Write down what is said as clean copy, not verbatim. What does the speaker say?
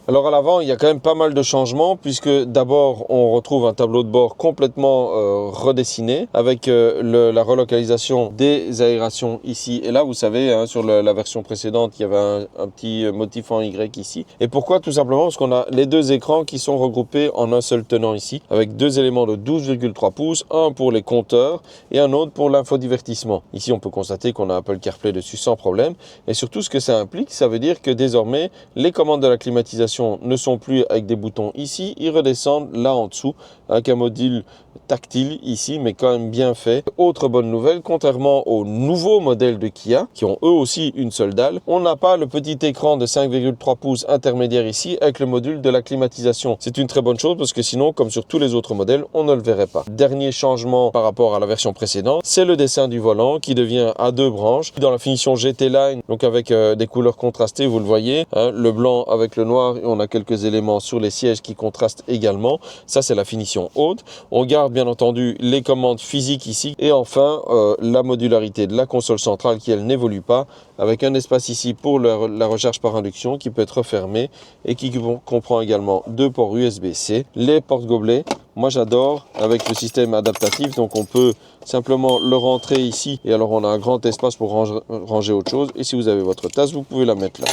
Alors à l'avant, il y a quand même pas mal de changements puisque d'abord on retrouve un tableau de bord complètement redessiné avec la relocalisation des aérations ici et là. Vous savez, hein, sur la version précédente, il y avait un petit motif en Y ici. Et pourquoi? Tout simplement parce qu'on a les deux écrans qui sont regroupés en un seul tenant ici avec deux éléments de 12,3 pouces, un pour les compteurs et un autre pour l'infodivertissement. Ici, on peut constater qu'on a Apple CarPlay dessus sans problème. Et surtout, ce que ça implique, ça veut dire que désormais, les commandes de la climatisation ne sont plus avec des boutons ici, ils redescendent là en dessous avec un module tactile ici, mais quand même bien fait. Autre bonne nouvelle, contrairement aux nouveaux modèles de Kia, qui ont eux aussi une seule dalle, on n'a pas le petit écran de 5,3 pouces intermédiaire ici avec le module de la climatisation. C'est une très bonne chose parce que sinon, comme sur tous les autres modèles, on ne le verrait pas. Dernier changement par rapport à la version précédente, c'est le dessin du volant qui devient à deux branches. Dans la finition GT Line, donc avec des couleurs contrastées, vous le voyez, hein, le blanc avec le noir, et on a quelques éléments sur les sièges qui contrastent également. Ça, c'est la finition haute. On garde bien entendu les commandes physiques ici. Et enfin, la modularité de la console centrale qui, elle, n'évolue pas, avec un espace ici pour la recharge par induction qui peut être fermé et qui comprend également deux ports USB-C. Les porte-gobelets, moi j'adore avec le système adaptatif, donc on peut simplement le rentrer ici et alors on a un grand espace pour ranger autre chose. Et si vous avez votre tasse, vous pouvez la mettre là.